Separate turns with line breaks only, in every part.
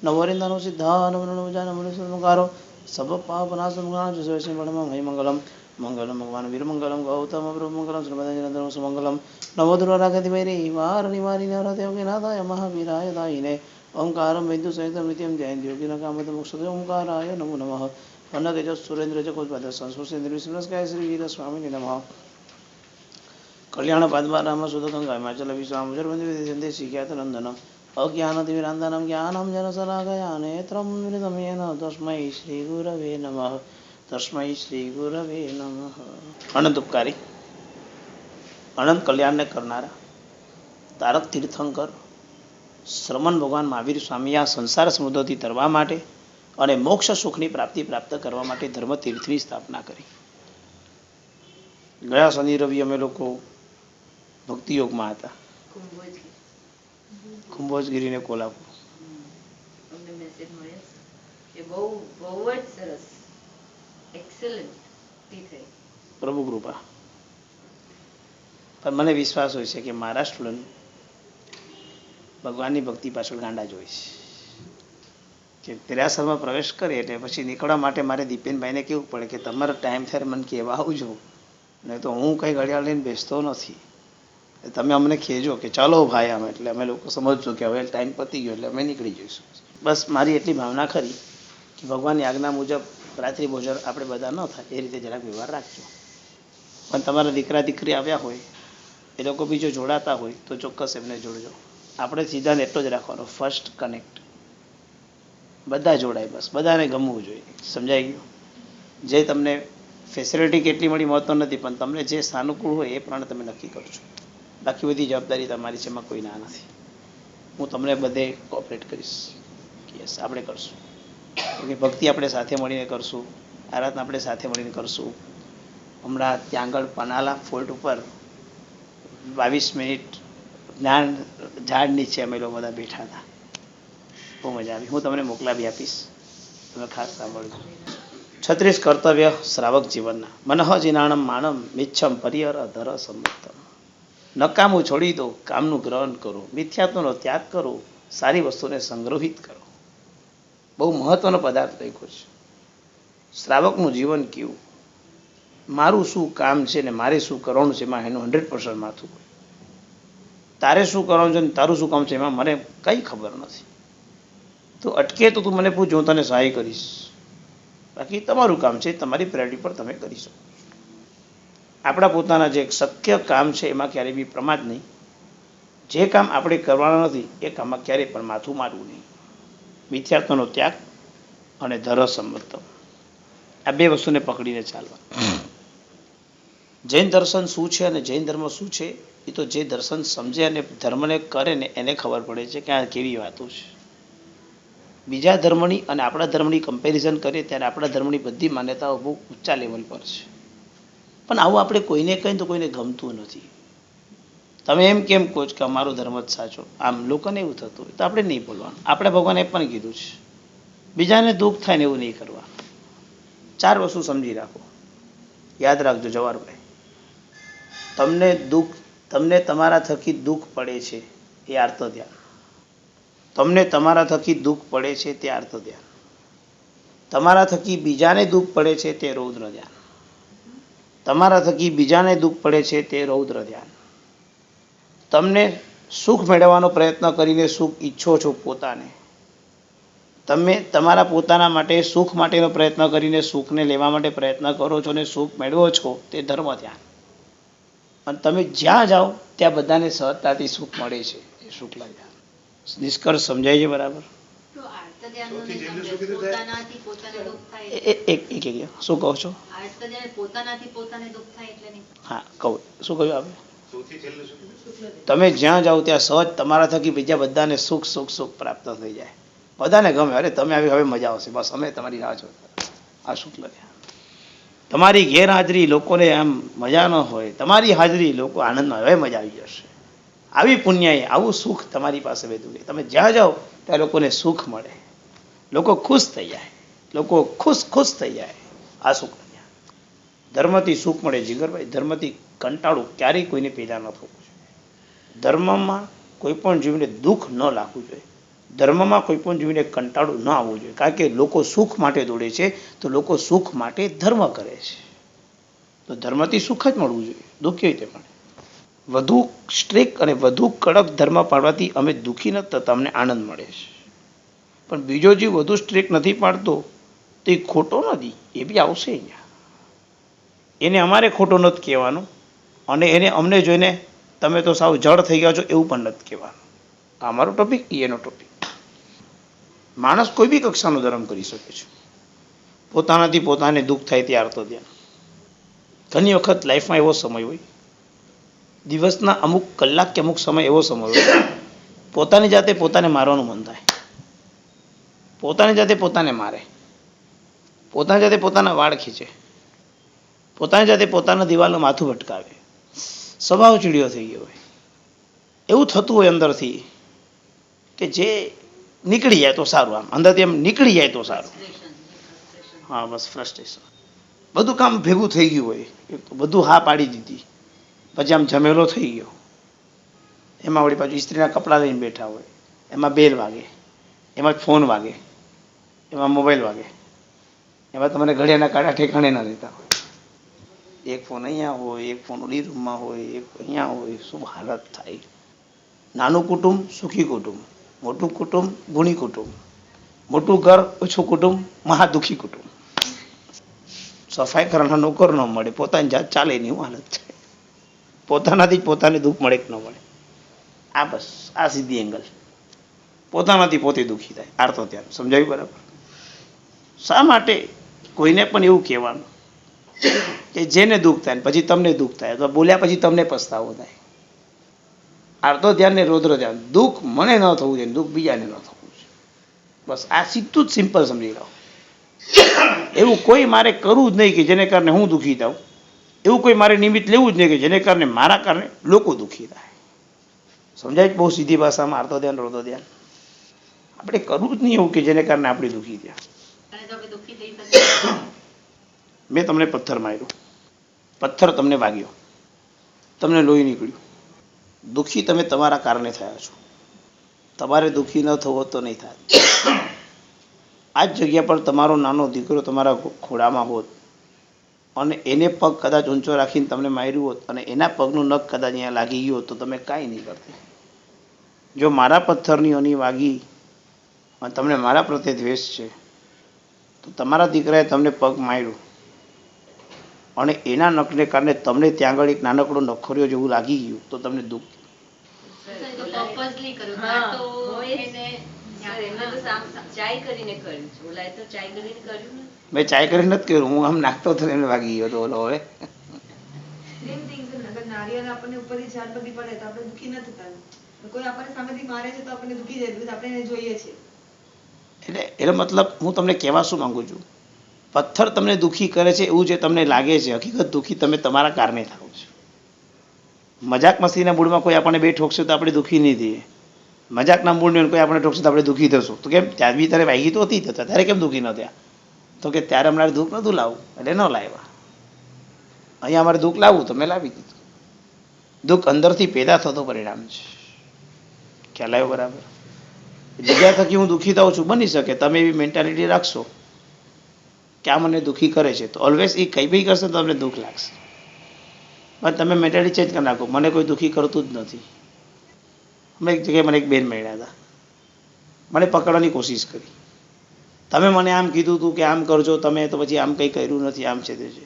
નવોરિંદનો સિદ્ધા નમો સબ પાપનાશમ મંગલમ મંગલમ ભગવાન વીરમંગલમ ગૌતમ મંગલમ શ્રીમદ સુમંગલમ નમો દુર્વારાગતિ વૈરી વાર નિવારી નવરતયોગીનાથાય મહાવીરાય દાયિને ઓંકારમ વિદ્યુ સહિત નિત્યમ ધ્યાન યોગીન કામદ મોક્ષ ઓંકારાય નમો નમઃ અન્નતેજ સુરેન્દ્ર ચકોત્પાદ સંસ્કૃત વિષ્ણુસ્કાય શ્રી વીર સ્વામી નમઃ કલ્યાણ પાદમાં સુદગંગા હિમાચલ વિશ્વામજરવંદે શિખ્યાત નંદન અજ્ઞાનતિમિરાંધનમ જ્ઞાનમ જનસલાકયા નેત્રમ વિદમેન તસ્મૈ શ્રી ગુરવે નમઃ તસ્મૈ શ્રી ગુરવે નમઃ. અનંત ઉપકારી અનંત કલ્યાણને કરનારા તારક તીર્થંકર શ્રમણ ભગવાન મહાવીર સ્વામી આ સંસાર સમુદ્રથી તરવા માટે અને મોક્ષ સુખની પ્રાપ્તિ પ્રાપ્ત કરવા માટે ધર્મ તીર્થની સ્થાપના કરી. ગયા શનિ રવિ અમે લોકો ભક્તિ યોગમાં હતા, કુંભોજગીરી ને કોલ્હાપુર. પ્રભુ કૃપા. પણ મને વિશ્વાસ હોય છે કે મારા સ્ટુડન્ટ ભગવાનની ભક્તિ પાછળ ગાંડા જ હોય છે કે તેરાસરમાં પ્રવેશ કરે એટલે પછી નીકળવા માટે મારે દીપેનભાઈને કેવું પડે કે તમારો ટાઈમ થાય મને કહેવા આવજો, નહીં તો હું કંઈ ઘડિયાળ લઈને બેસતો નથી. તમે અમને કહેજો કે ચાલો ભાઈ આમ, એટલે અમે લોકો સમજજો કે હવે ટાઈમ પતી ગયો એટલે અમે નીકળી જઈશું. બસ મારી એટલી ભાવના ખરી કે ભગવાનની આજ્ઞા મુજબ રાત્રિ ભોજન આપણે બધા ન થાય એ રીતે જરાક વ્યવહાર રાખજો. પણ તમારા દીકરા દીકરી આવ્યા હોય એ લોકો બી જો જોડાતા હોય તો ચોક્કસ એમને જોડજો. આપણે સિદ્ધાંત એટલો જ રાખવાનો, ફર્સ્ટ કનેક્ટ. બધા જોડાય, બસ બધાને ગમવું જોઈએ. સમજાઈ ગયું? જે તમને ફેસિલિટી કેટલી મળી મહત્વ નથી, પણ તમને જે સાનુકૂળ હોય એ પ્રમાણે તમે નક્કી કરજો. બાકી બધી જવાબદારી તમારી છે, એમાં કોઈ ના નથી. હું તમને બધે કોઓપરેટ કરીશ. યસ, આપણે કરશું. ઓકે, ભક્તિ આપણે સાથે મળીને કરશું, આરાધના આપણે સાથે મળીને કરશું. હમણાં ત્યાં આગળ પનાલા ફોર્ટ ઉપર 22 મિનિટ જ્ઞાન ઝાડ નીચે અમે લોકો બધા બેઠા હતા. બહુ મજા આવી. હું તમને મોકલાવી આપીશ, તમે ખાસ સાંભળજો. 36 કર્તવ્ય શ્રાવક જીવનના. મનઃ જીનાણમ માણમ મિચ્છમ પરિહર ધર સંમતમ. નકામું છોડી દો, કામનું ગ્રહણ કરો, મિથ્યાત્વનો ત્યાગ કરો, સારી વસ્તુને સંગ્રહિત કરો. બહુ મહત્વનો પદાર્થ લખ્યો છે. શ્રાવકનું જીવન કેવું, મારું શું કામ છે ને મારે શું કરવાનું છે એમાં એનું 100% માથું હોય. તારે શું કરવાનું છે ને તારું શું કામ છે એમાં મને કંઈ ખબર નથી. તું અટકે તો તું મને પૂછ, હું તને સહાય કરીશ. બાકી તમારું કામ છે, તમારી પ્રાયોરિટી પર તમે કરી શકો. આપણા પોતાના જે શક્ય કામ છે એમાં ક્યારેય બી પ્રમાદ નહીં. જે કામ આપણે કરવાના નથી એ કામમાં ક્યારેય પણ માથું મારવું નહીં. મિથ્યાત્વનો ત્યાગ અને ધર સંમતમ, આ બે વસ્તુને પકડીને ચાલવા. જૈન દર્શન શું છે અને જૈન ધર્મ શું છે એ તો જે દર્શન સમજે અને ધર્મને કરે ને એને ખબર પડે છે કે આ કેવી વાતો છે. બીજા ધર્મની અને આપણા ધર્મની કમ્પેરિઝન કરીએ ત્યારે આપણા ધર્મની બધી માન્યતાઓ બહુ ઊંચા લેવલ પર છે. પણ આવું આપણે કોઈને કહીએ તો કોઈને ગમતું નથી. તમે એમ કેમ કહો છો કે અમારો ધર્મ જ સાચો, આમ લોકોને એવું થતું હોય તો આપણે નહીં બોલવાનું. આપણે ભગવાને પણ કીધું છે બીજાને દુઃખ થાય ને એવું નહીં કરવાનું. 4 વસ્તુ સમજી રાખો, યાદ રાખજો જવાહરભાઈ. તમને તમારા થકી દુઃખ પડે છે એ આર્ત ધ્યાન. તમને તમારા થકી દુઃખ પડે છે તે આર્ત ધ્યાન. તમારા થકી બીજાને દુઃખ પડે છે તે રૌદ્ર ધ્યાન. તમારા થકી બીજાને દુઃખ પડે છે તે રૌદ્ર ધ્યાન. તમને સુખ મેળવવાનો પ્રયત્ન કરીને સુખ ઈચ્છો છો પોતાને, તમે તમારા પોતાના માટે સુખ માટેનો પ્રયત્ન કરીને સુખને લેવા માટે પ્રયત્ન કરો છો અને સુખ મેળવો છો તે ધર્મ ધ્યાન. અને તમે જ્યાં જાઓ ત્યાં બધાને સહજતાથી સુખ મળે છે એ શુક્લ ધ્યાન. નિષ્કર્ષ સમજાય છે બરાબર? શું કહો છો? હા કહું, શું કહ્યું આપણે? તમે જ્યાં જાઓ ત્યાં સહજ તમારા થકી બીજા બધાને સુખ સુખ સુખ પ્રાપ્ત થઈ જાય. બધાને ગમે, અરે તમે આવી હવે મજા આવશે, બસ અમે તમારી રાહ જોતા. આ શુક્લ ધ્યાન. તમારી ગેરહાજરી લોકોને આમ મજા ન હોય, તમારી હાજરી લોકો આનંદમાં, હવે મજા આવી જશે. આવી પુણ્યાય આવું સુખ તમારી પાસે વહેતું ગયું. તમે જ્યાં જાઓ ત્યાં લોકોને સુખ મળે, લોકો ખુશ થઈ જાય, લોકો ખુશ થઈ જાય. આ સુખ ધ્યાન. ધર્મથી સુખ મળે જીગરભાઈ. ધર્મથી કંટાળું ક્યારેય કોઈને પેદા ન થવું જોઈએ. ધર્મમાં કોઈ પણ જીવને દુઃખ ન લાગવું જોઈએ. ધર્મમાં કોઈ પણ જોઈને કંટાળો ન આવવો જોઈએ, કારણ કે લોકો સુખ માટે દોડે છે, તો લોકો સુખ માટે ધર્મ કરે છે. તો ધર્મથી સુખ જ મળવું જોઈએ, દુઃખ કેવી રીતે મળે? વધુ સ્ટ્રિક્ટ અને વધુ કડક ધર્મ પાડવાથી અમે દુઃખી નથી થતા, અમને આનંદ મળે છે. પણ બીજો જીવ વધુ સ્ટ્રિક્ટ નથી પાડતો તો એ ખોટો નથી, એ બી આવશે અહીંયા. એને અમારે ખોટો નથી કહેવાનું, અને એને અમને જોઈને તમે તો સાવ જડ થઈ ગયા છો એવું પણ નથી કહેવાનું. અમારો ટોપિક એનો ટોપિક. માણસ કોઈ બી કક્ષાનો ધર્મ કરી શકે છે. પોતાનાથી પોતાને દુઃખ થાય ત્યાર તો ધ્યાન. ઘણી વખત લાઈફમાં એવો સમય હોય, દિવસના અમુક કલાક કે અમુક સમય એવો સમય હોય, પોતાની જાતે પોતાને મારવાનું મન થાય, પોતાની જાતે પોતાને મારે, પોતાની જાતે પોતાના વાળ ખીંચે, પોતાની જાતે પોતાના દિવાલનું માથું ભટકાવે, સ્વભાવ ચીડિયો થઈ ગયો હોય, એવું થતું હોય અંદરથી કે જે નીકળી જાય તો સારું, આમ અંદરથી એમ નીકળી જાય તો સારું. હા બસ ફ્રસ્ટ્રેશન, બધું કામ ભેગું થઈ ગયું હોય, બધું હા પાડી દીધી, પછી આમ ઝમેલો થઈ ગયો, એમાં વળી પાછું ઇસ્ત્રીના કપડાં લઈને બેઠા હોય, એમાં બેલ વાગે, એમાં ફોન વાગે, એમાં મોબાઈલ વાગે, એમાં તમારે ઘડિયાળના કાંટા ઠેકાણે ના રહેતા હોય, એક ફોન અહીંયા હોય, એક ફોન ઓલી રૂમમાં હોય, એક અહીંયા હોય, શું હાલત થાય. નાનું કુટુંબ સુખી કુટુંબ, મોટું કુટુંબ ગુણી કુટુંબ, મોટું ઘર ઓછું કુટુંબ મહાદુખી કુટુંબ. સફાઈ કરવાના નોકર ન મળે, પોતાની જાત ચાલે નહીં એવું હાલત છે. પોતાનાથી પોતાને દુઃખ મળે કે ન મળે, આ બસ આ સીધી એંગલ. પોતાનાથી પોતે દુઃખી થાય, આરતો ત્યાં સમજાવ્યું બરાબર? શા માટે કોઈને પણ એવું કહેવાનું કે જેને દુઃખ થાય પછી તમને દુઃખ થાય, અથવા બોલ્યા પછી તમને પસ્તાવો થાય? આરતો ધ્યાન ને રૌદ્ર ધ્યાન. દુઃખ મને ન થવું જોઈએ, દુઃખ બીજાને ન થવું જોઈએ. બસ આ સીધું જ સિમ્પલ સમજી લો. એવું કોઈ મારે કરવું જ નહીં કે જેને કારણે હું દુઃખી થાઉં, એવું કોઈ મારે નિમિત્ત લેવું જ નહીં કે જેને કારણે મારા કારણે લોકો દુઃખી થાય. સમજાય? બહુ સીધી ભાષામાં આરતો ધ્યાન રૌદ્ર ધ્યાન. આપણે કરવું જ નહીં એવું કે જેને કારણે આપણે દુઃખી થયા. મેં તમને પથ્થર માર્યો, પથ્થર તમને વાગ્યો, તમને લોહી નીકળ્યું, દુઃખી તમે તમારા કારણે થયા છો. તમારે દુઃખી ન થવો તો નહીં થાય. આ જ જગ્યા પર તમારો નાનો દીકરો તમારા ખોળામાં હોત અને એને પગ કદાચ ઊંચો રાખીને તમને માર્યું હોત અને એના પગનું નખ કદાચ અહીંયા લાગી ગયું હોત તો તમે કાંઈ નહીં કરતી. જો મારા પથ્થરની અણી વાગી અને તમને મારા પ્રત્યે દ્વેષ છે તો તમારા દીકરાએ તમને પગ માર્યું અને એના નખને કારણે તમને ત્યાં આગળ એક નાનકડો નખોરિયો જેવું લાગી ગયું તો તમને દુઃખ. મેં ચાય કરીને નથી કર્યું, હું આમ નાખતો હતો એને વાગી ગયો હતો ઓલો. હવે એટલે મતલબ હું તમને કહેવા શું માંગુ છું, પથ્થર તમને દુઃખી કરે છે એવું જે તમને લાગે છે, હકીકત દુઃખી તમે તમારા કારણે થાવ છો. મજાક મસ્તીના મૂડમાં કોઈ આપણને બે ઠોકશે તો આપણે દુઃખી નહીં થઈએ, મજાકના મૂડને કોઈ આપણે ઠોકશે તો આપણે દુઃખી થશું. તો કેમ ત્યાં બી તારે વાગી તો હતી થતા, ત્યારે કેમ દુઃખી ન થયા? તો કે ત્યારે અમારે દુઃખ નહોતું લાવવું એટલે ન લાવ્યા, અહીંયા અમારે દુઃખ લાવવું તો મેં લાવી દીધું. દુઃખ અંદરથી પેદા થતો પરિણામ છે. ખ્યાલ આવ્યો બરાબર? બીજા થકી હું દુઃખી થાઉં છું, બની શકે તમે એવી મેન્ટાલિટી રાખશો કે આ મને દુઃખી કરે છે તો ઓલવેઝ એ કંઈ બી કરશે તો તમને દુઃખ લાગશે. પણ તમે મેન્ટાલિટી ચેન્જ કરી નાખો, મને કોઈ દુઃખી કરતું જ નથી. હમણાં એક જગ્યાએ મને એક બેન મળ્યા હતા, મને પકડવાની કોશિશ કરી. તમે મને આમ કીધું હતું કે આમ કરજો તમે, તો પછી આમ કંઈ કર્યું નથી, આમ છે તે છે.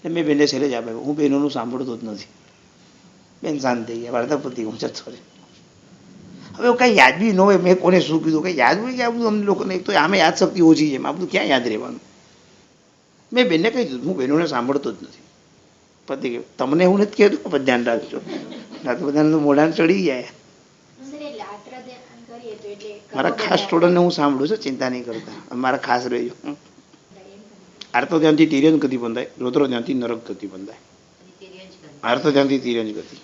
એટલે મેં બેનને છેલ્લે જ આપ્યો, હું બહેનોનું સાંભળતો જ નથી. બેન શાંત થઈ ગયા, વાર્તા પતી, હું જતો રહે. હવે કાંઈ યાદ બી ન હોય મેં કોને શું કીધું, કંઈ યાદ હોય કે આ બધું અમને લોકોને? તો આમે યાદ શક્તિ ઓછી છે, આ બધું ક્યાં યાદ રહેવાનું? મેં બેનને કહી દીધું હું બહેનોને સાંભળતો જ નથી. પતી ગયું. તમને હું નથી કહેતું પણ ધ્યાન રાખજો, ના તો બધાને મોઢાને ચડી જાય. મારા ખાસ સ્ટુડન્ટને હું સાંભળું છું, ચિંતા નહીં કરતા, મારા ખાસ રહેજો. આરતો ધ્યાનથી તિર્યંજ ગતિ બંધાય, રૌદ્ર ધ્યાનથી નરક ગતિ બંધાય. આરતો ધ્યાનથી તિર્યંજ ગતિ,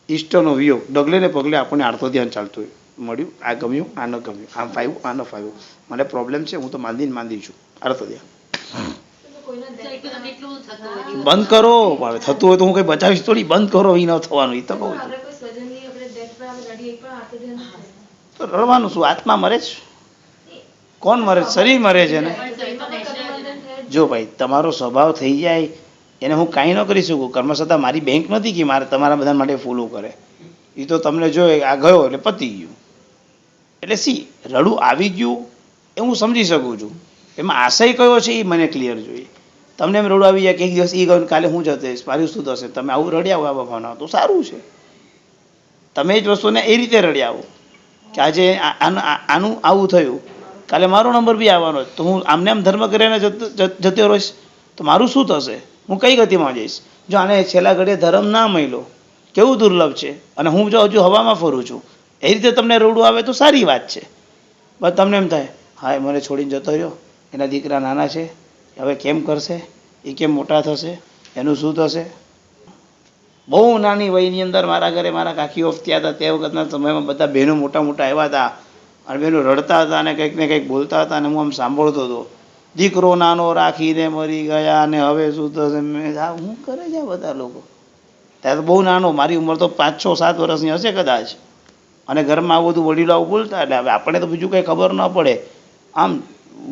ઈષ્ટનો વિયોગ, ડગલે ને પગલે આપણને આરતો ધ્યાન ચાલતું હોય. મળ્યું, આ ગમ્યું, આ ન ગમ્યું, આમ ફાવ્યું, આ ન ફાવ્યું, મને પ્રોબ્લેમ છે, હું તો માંદી છું. આરતો ધ્યાન બંધ કરો. હવે થતું હોય તો હું કઈ બચાવીશ થોડી, બંધ કરો. એ ન થવાનું, એ તો કહું છું. તો રડવાનું શું? આત્મા મરે છે? કોણ મરે? શરીર મરે છે ને. જો ભાઈ તમારો સ્વભાવ થઈ જાય એને હું કાંઈ ન કરી શકું. કર્મસત્તા મારી બેંક નથી કે મારે તમારા બધા માટે ફૂલું કરે. એ તો તમને જો આ ગયો એટલે પતી ગયું. એટલે રડું આવી ગયું એ હું સમજી શકું છું. એમાં આશય કયો છે એ મને ક્લિયર જોઈએ. તમને એમ રડું આવી જાય કે એક દિવસ એ ગયું કાલે હું જતેશ મારું શું થશે, તમે આવું રડ્યા આવો આ ભાવના તો સારું છે. તમે જ વસ્તુને એ રીતે રડ્યા આવો કે આજે આનું આવું થયું, કાલે મારો નંબર બી આવવાનો, તો હું આમને આમ ધર્મ કરીને જતો રહીશ તો મારું શું થશે? હું કઈ ગતિમાં જઈશ? જો આને છેલ્લા ઘડીએ ધર્મ ના મળ્યો, કેવું દુર્લભ છે. અને હું જો હજુ હવામાં ફરું છું, એ રીતે તમને રડવું આવે તો સારી વાત છે. બસ તમને એમ થાય હા મને છોડીને જતો રહ્યો, એના દીકરા નાના છે, હવે કેમ કરશે, એ કેમ મોટા થશે, એનું શું થશે. બહુ નાની વયની અંદર મારા ઘરે મારા કાકીઓ ત્યાં હતા, તે વખતના સમયમાં બધા બહેનો મોટા મોટા આવ્યા હતા અને બહેનો રડતા હતા અને કંઈક ને કંઈક બોલતા હતા અને હું આમ સાંભળતો હતો. દીકરો નાનો રાખીને મરી ગયા અને હવે શું થશે. મેં હું કરે છે બધા લોકો. ત્યારે તો બહુ નાનો, મારી ઉંમર તો 5, 6, 7 વર્ષની હશે કદાચ. અને ઘરમાં આવું બધું વડીલો આવું બોલતા એટલે હવે આપણે તો બીજું કંઈ ખબર ન પડે. આમ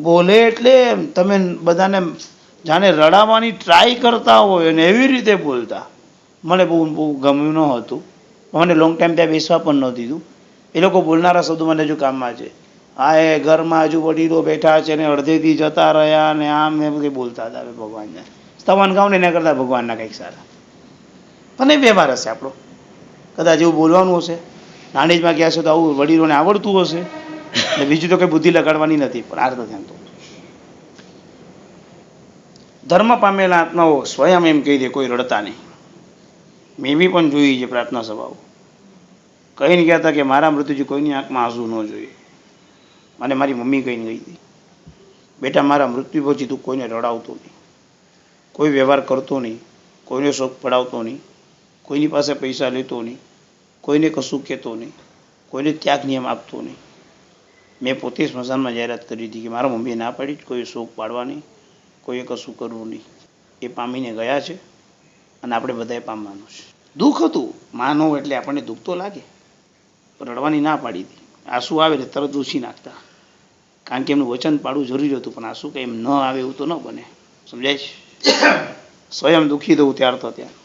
બોલે એટલે તમે બધાને જાણે રડાવવાની ટ્રાય કરતા હોય ને એવી રીતે બોલતા. મને બહુ ગમ્યું ન હતું. મને લોંગ ટાઈમ ત્યાં બેસવા પણ ન દીધું. એ લોકો બોલનારા શબ્દો મને હજુ કામમાં છે. હા એ ઘરમાં હજુ વડીલો બેઠા છે ને અડધેથી જતા રહ્યા ને આમ ને બધું બોલતા હતા. હવે ભગવાનને સ્તવન ગાઉં ને એના કરતાં ભગવાનના કંઈક સારા. પણ એ વ્યવહાર હશે આપણો, કદાચ એવું બોલવાનું હશે. નાનીજમાં ગયા છે તો આવું વડીલોને આવડતું હશે ને બીજું તો કંઈ બુદ્ધિ લગાડવાની નથી. પણ આ ધ્યાન તો ધર્મ પામેલા આત્માઓ સ્વયં એમ કહી દે કોઈ રડતા નહીં. મેં બી પણ જોઈ છે પ્રાર્થના સભાઓ કહીને ગયા હતા કે મારા મૃત્યુજી કોઈની આંખમાં આંસુ ન જોઈએ. અને મારી મમ્મી કહીને ગઈ હતી બેટા મારા મૃત્યુ પછી તું કોઈને રડાવતો નહીં, કોઈ વ્યવહાર કરતો નહીં, કોઈને શોખ પડાવતો નહીં, કોઈની પાસે પૈસા લેતો નહીં, કોઈને કશું કહેતો નહીં, કોઈને ત્યાગ નિયમ આપતો નહીં. મેં પોતે સ્મશાનમાં જાહેરાત કરી હતી કે મારા મમ્મીએ ના પાડી કોઈ શોખ પાડવા નહીં, કોઈએ કશું કરવું નહીં. એ પામીને ગયા છે અને આપણે બધાએ પામવાનું છે. દુઃખ હતું માનો એટલે આપણને દુઃખ તો લાગે, પણ રડવાની ના પાડી હતી. આંસુ આવે ને તરત દૂષી નાખતા, કારણ કે એમનું વચન પાડવું જરૂરી હતું. પણ આંસુ કંઈ એમ ન આવે એવું તો ન બને, સમજાય છે. સ્વયં દુઃખી થવું ત્યાર તો ત્યાં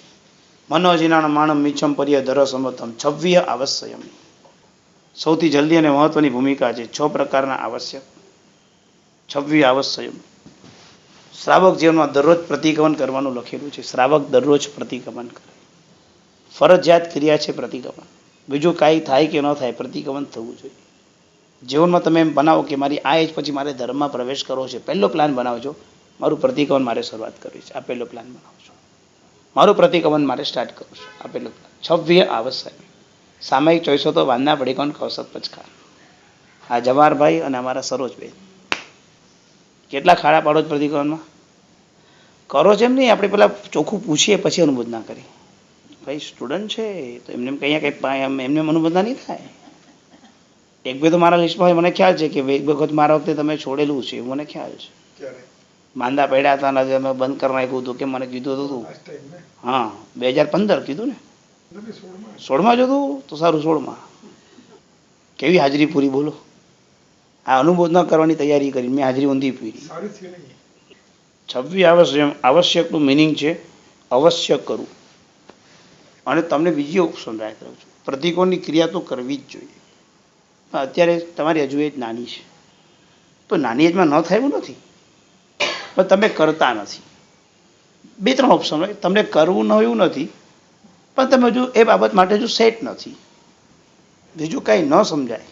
મનોજીનાણ માણમ મીછમ પર્ય ધર સમતમ 26 આવશ્યમ. સૌથી જલ્દી અને મહત્વની ભૂમિકા છે 6 પ્રકારના આવશ્યક. 26 આવશ્યમ. શ્રાવક જીવનમાં દરરોજ પ્રતિક્રમણ કરવાનું લખેલું છે. શ્રાવક દરરોજ પ્રતિક્રમણ કરે, ફરજિયાત ક્રિયા છે પ્રતિક્રમણ. બીજું કાંઈ થાય કે ન થાય પ્રતિક્રમણ થવું જોઈએ. જીવનમાં તમે એમ બનાવો કે મારી આ એજ પછી મારે ધર્મમાં પ્રવેશ કરવો છે. પહેલો પ્લાન બનાવજો, મારું પ્રતિક્રમણ મારે શરૂઆત કરવી છે. આ પહેલો પ્લાન બનાવજો. મારું પ્રતિક્રમણ મારે સ્ટાર્ટ કરવું છે. આ પહેલો પ્લાન. 26 આવશ્યક. સામાયિક ચોઈસો તો વાંધના પડી કોણ કૌશક પચકાર. આ જવાહરભાઈ અને અમારા સરોજભાઈ કેટલા ખાડા પાડો જ પ્રતિક્રમણમાં કરો છે એમ નહીં. આપણે પેલા ચોખ્ખું પૂછીએ પછી અનુમોદના કરી. ભાઈ સ્ટુડન્ટ છે તો એમને કંઈ એમને અનુમોદના નહીં થાય. એક બે તો મારા લિસ્ટમાં મને ખ્યાલ છે કે એક વખત મારા વખતે તમે છોડેલું છે મને ખ્યાલ છે. માંદા પડ્યા હતા ને અમે બંધ કરી નાખ્યું હતું કે મને કીધું હતું. હા 2015 કીધું ને, 16માં જોતું તો સારું. 16માં કેવી હાજરી પૂરી બોલો. આ અનુમોદના કરવાની તૈયારી કરી મેં હાજરી ઊંધી પૂરી. 26 આવશ્યકનું મિનિંગ છે અવશ્ય કરવું. અને તમને બીજી ઓપ્શન રાખું છું, પ્રતિકોણની ક્રિયા તો કરવી જ જોઈએ. અત્યારે તમારી હજુ એજ નાની છે તો નાની એજમાં ન થાય એવું નથી, પણ તમે કરતા નથી. 2-3 ઓપ્શન હોય. તમને કરવું ન એવું નથી, પણ તમે હજુ એ બાબત માટે હજુ સેટ નથી. બીજું કાંઈ ન સમજાય